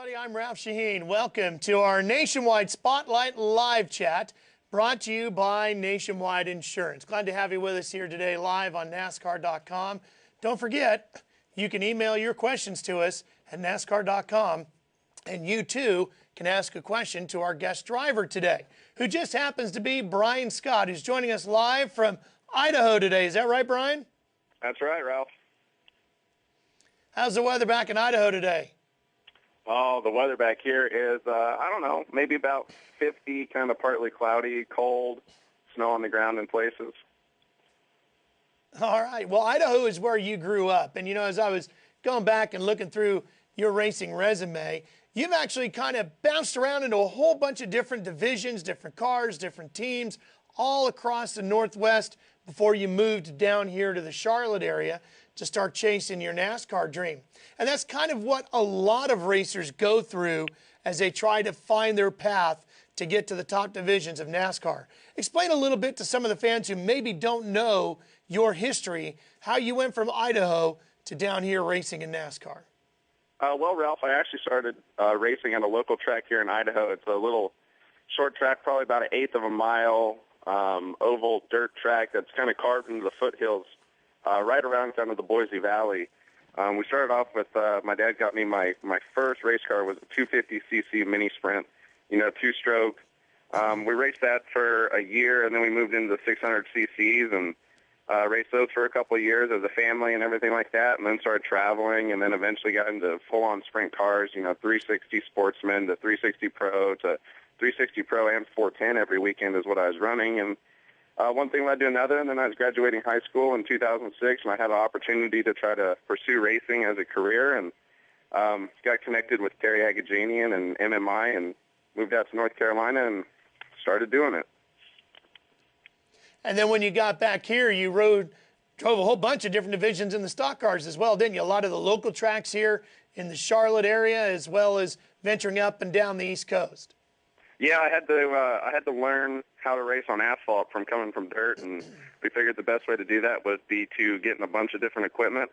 everybody. I'm Ralph Shaheen. Welcome to our Nationwide Spotlight live chat brought to you by Nationwide Insurance. Glad to have you with us here today live on NASCAR.com. Don't forget, you can email your questions to us at NASCAR.com, and you too can ask a question to our guest driver today, who just happens to be Brian Scott, who's joining us live from Idaho today. Is that right, Brian? That's right, Ralph. How's the weather back in Idaho today? Oh, the weather back here is, I don't know, maybe about 50, kind of partly cloudy, cold, snow on the ground in places. All right. Well, Idaho is where you grew up. And, you know, as I was going back and looking through your racing resume, you've actually kind of bounced around into a whole bunch of different divisions, different cars, different teams, all across the Northwest before you moved down here to the Charlotte area to start chasing your NASCAR dream. And that's kind of what a lot of racers go through as they try to find their path to get to the top divisions of NASCAR. Explain a little bit to some of the fans who maybe don't know your history, how you went from Idaho to down here racing in NASCAR. Well, Ralph, I actually started racing at a local track here in Idaho. It's a little short track, probably about an eighth of a mile, oval dirt track that's kind of carved into the foothills right around kind of the Boise Valley. We started off with, my dad got me my first race car was a 250cc mini sprint, you know, two-stroke. We raced that for a year, and then we moved into the 600cc's and raced those for a couple of years as a family and everything like that, and then started traveling, and then eventually got into full-on sprint cars, you know, 360 Sportsman to 360 Pro to 360 Pro and 410 every weekend is what I was running. And one thing led to another, and then I was graduating high school in 2006, and I had an opportunity to try to pursue racing as a career, and got connected with Terry Agajanian and MMI and moved out to North Carolina and started doing it. And then when you got back here, you drove a whole bunch of different divisions in the stock cars as well, didn't you? A lot of the local tracks here in the Charlotte area, as well as venturing up and down the East Coast. Yeah, I had to learn how to race on asphalt from coming from dirt, and we figured the best way to do that would be to get in a bunch of different equipment,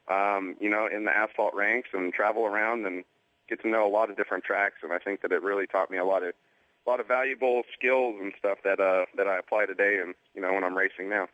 you know, in the asphalt ranks and travel around and get to know a lot of different tracks. And I think that it really taught me a lot of valuable skills and stuff that I apply today, and you know, when I'm racing now.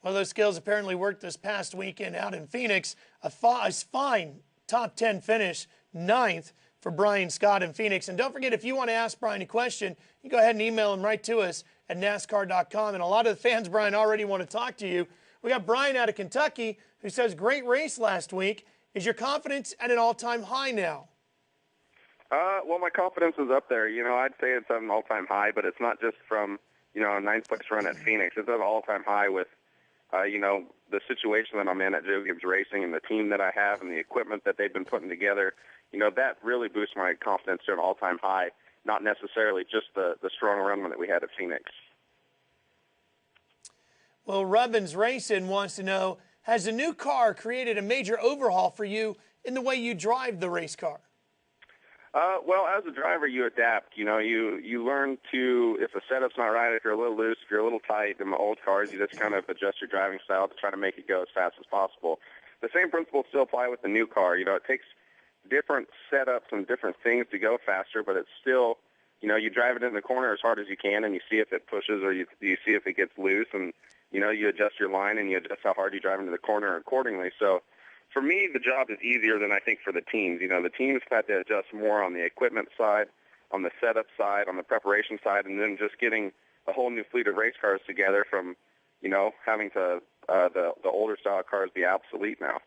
Well, those skills apparently worked this past weekend out in Phoenix. A fine top 10 finish, 9th for Brian Scott in Phoenix. And don't forget, if you want to ask Brian a question, you go ahead and email him right to us at NASCAR.com. And a lot of the fans, Brian, already want to talk to you. We got Brian out of Kentucky who says, great race last week. Is your confidence at an all-time high now? Well, my confidence is up there. You know, I'd say it's at an all-time high, but it's not just from, you know, a 9th place run at Phoenix. It's at an all-time high with, you know, the situation that I'm in at Joe Gibbs Racing and the team that I have and the equipment that they've been putting together. You know, that really boosts my confidence to an all-time high, not necessarily just the strong run that we had at Phoenix. Well, Rubbins Racing wants to know, has the new car created a major overhaul for you in the way you drive the race car? Well, as a driver, you adapt. You know, you learn to, if the setup's not right, if you're a little loose, if you're a little tight. In the old cars, you just kind of adjust your driving style to try to make it go as fast as possible. The same principles still apply with the new car. You know, it takes different setups and different things to go faster, but it's still, you know, you drive it in the corner as hard as you can, and you see if it pushes or you see if it gets loose, and, you know, you adjust your line and you adjust how hard you drive into the corner accordingly. So for me, the job is easier than I think for the teams. You know, the teams had to adjust more on the equipment side, on the setup side, on the preparation side, and then just getting a whole new fleet of race cars together from, you know, having to the older style cars be obsolete now.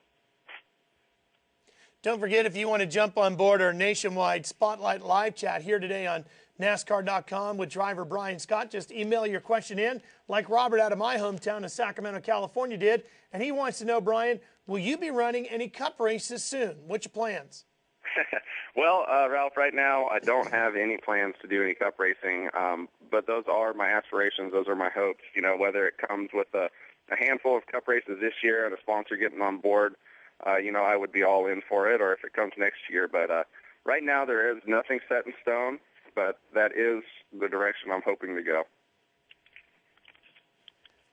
Don't forget, if you want to jump on board our Nationwide Spotlight live chat here today on NASCAR.com with driver Brian Scott, just email your question in, like Robert out of my hometown of Sacramento, California did. And he wants to know, Brian, will you be running any cup races soon? What's your plans? Well, Ralph, right now I don't have any plans to do any cup racing, but those are my aspirations. Those are my hopes. You know, whether it comes with a handful of cup races this year and a sponsor getting on board, you know, I would be all in for it, or if it comes next year. But right now there is nothing set in stone, but that is the direction I'm hoping to go.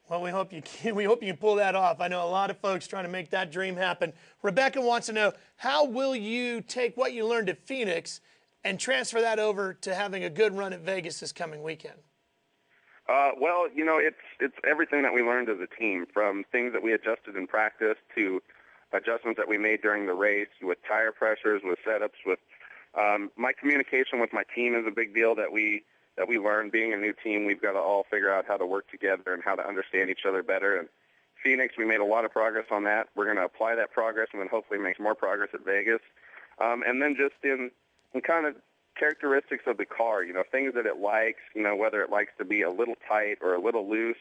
Well, we hope you can. We hope you can pull that off. I know a lot of folks trying to make that dream happen. Rebecca wants to know, how will you take what you learned at Phoenix and transfer that over to having a good run at Vegas this coming weekend? Well, it's everything that we learned as a team, from things that we adjusted in practice to adjustments that we made during the race, with tire pressures, with setups, with my communication with my team is a big deal that we learned. Being a new team, we've got to all figure out how to work together and how to understand each other better. And Phoenix, we made a lot of progress on that. We're going to apply that progress and then hopefully make more progress at Vegas. And then just in kind of characteristics of the car, things that it likes, whether it likes to be a little tight or a little loose.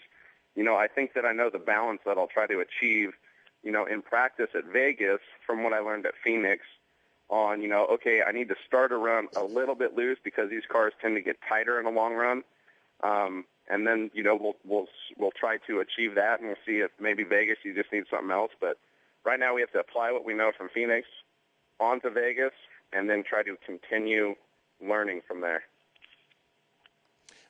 I think that I know the balance that I'll try to achieve, in practice at Vegas from what I learned at Phoenix on, okay, I need to start a run a little bit loose because these cars tend to get tighter in the long run. And then, we'll try to achieve that, and we'll see if maybe Vegas you just need something else. But right now we have to apply what we know from Phoenix onto Vegas and then try to continue learning from there.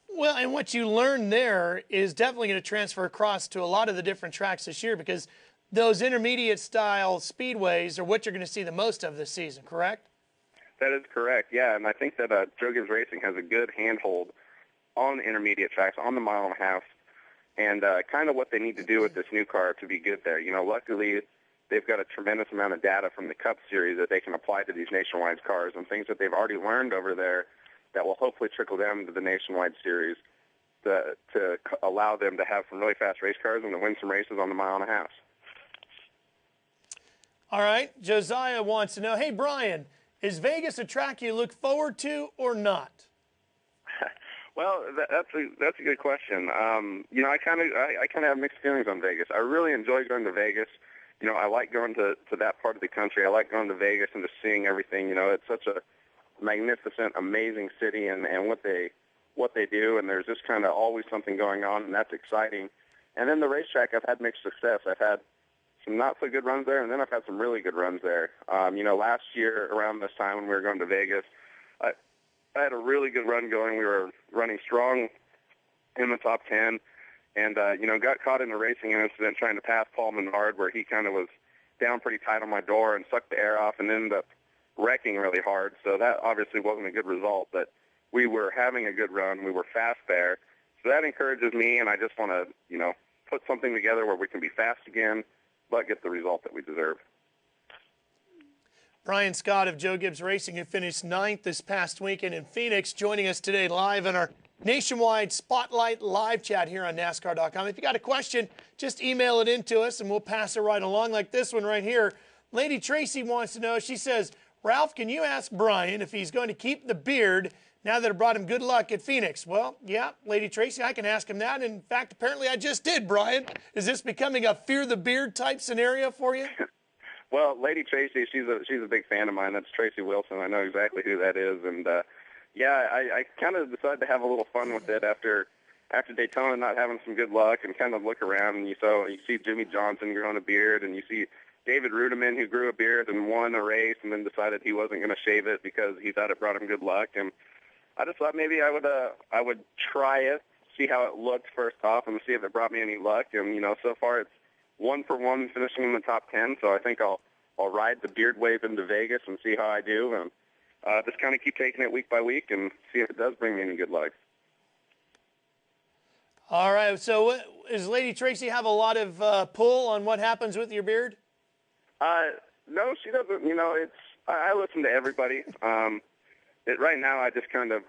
Well, and what you learned there is definitely going to transfer across to a lot of the different tracks this year, because those intermediate style speedways are what you're going to see the most of this season, correct? That is correct, yeah. And I think that Joe Gibbs Racing has a good handhold on the intermediate tracks, on the mile and a half, and kind of what they need to do with this new car to be good there. Luckily, they've got a tremendous amount of data from the Cup Series that they can apply to these Nationwide cars, and things that they've already learned over there that will hopefully trickle down to the Nationwide Series to allow them to have some really fast race cars and to win some races on the mile and a half. All right, Josiah wants to know, hey, Brian, is Vegas a track you look forward to or not? Well, that's a good question. I kind of have mixed feelings on Vegas. I really enjoy going to Vegas. I like going to that part of the country. I like going to Vegas and just seeing everything. It's such a magnificent, amazing city, and what they do, and there's just kind of always something going on, and that's exciting. And then the racetrack, I've had mixed success. I've had some not so good runs there, and then I've had some really good runs there. Last year around this time when we were going to Vegas, I had a really good run going. We were running strong in the top 10, and got caught in a racing incident trying to pass Paul Menard, where he kind of was down pretty tight on my door and sucked the air off and ended up wrecking really hard. So that obviously wasn't a good result, but we were having a good run. We were fast there. So that encourages me, and I just want to, put something together where we can be fast again, but get the result that we deserve. Brian Scott of Joe Gibbs Racing, who finished 9th this past weekend in Phoenix, joining us today live in our Nationwide Spotlight live chat here on NASCAR.com. If you got a question, just email it in to us, and we'll pass it right along, like this one right here. Lady Tracy wants to know, she says, Ralph, can you ask Brian if he's going to keep the beard now that it brought him good luck at Phoenix? Well, yeah, Lady Tracy, I can ask him that. In fact, apparently I just did, Brian. Is this becoming a fear the beard type scenario for you? Well, Lady Tracy, she's a big fan of mine. That's Tracy Wilson. I know exactly who that is. And, I kind of decided to have a little fun with it after Daytona not having some good luck, and kind of look around, and you see Jimmy Johnson growing a beard, and you see David Rudiman, who grew a beard and won a race and then decided he wasn't going to shave it because he thought it brought him good luck. And I just thought maybe I would try it, see how it looked first off, and see if it brought me any luck. And, so far it's 1 for 1 finishing in the top 10. So I think I'll ride the beard wave into Vegas and see how I do, and just kind of keep taking it week by week and see if it does bring me any good luck. All right. So does Lady Tracy have a lot of pull on what happens with your beard? No, she doesn't. I listen to everybody. Right now, I just kind of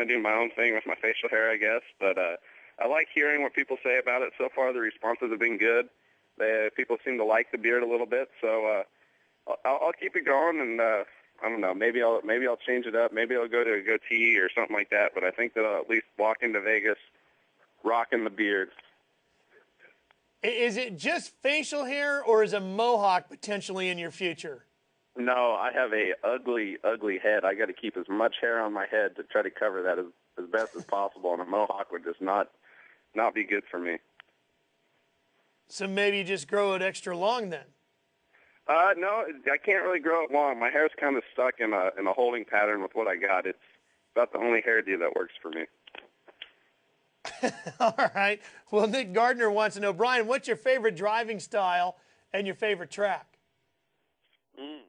do my own thing with my facial hair, I guess. But I like hearing what people say about it. So far, the responses have been good. People seem to like the beard a little bit, so I'll keep it going. And I don't know, maybe I'll change it up. Maybe I'll go to a goatee or something like that. But I think that I'll at least walk into Vegas rocking the beard. Is it just facial hair, or is a mohawk potentially in your future? No, I have a ugly, ugly head. I got to keep as much hair on my head to try to cover that as best as possible, and a mohawk would just not be good for me. So maybe you just grow it extra long then? No, I can't really grow it long. My hair's kind of stuck in a holding pattern with what I got. It's about the only hairdo that works for me. All right. Well, Nick Gardner wants to know, Brian, what's your favorite driving style and your favorite track?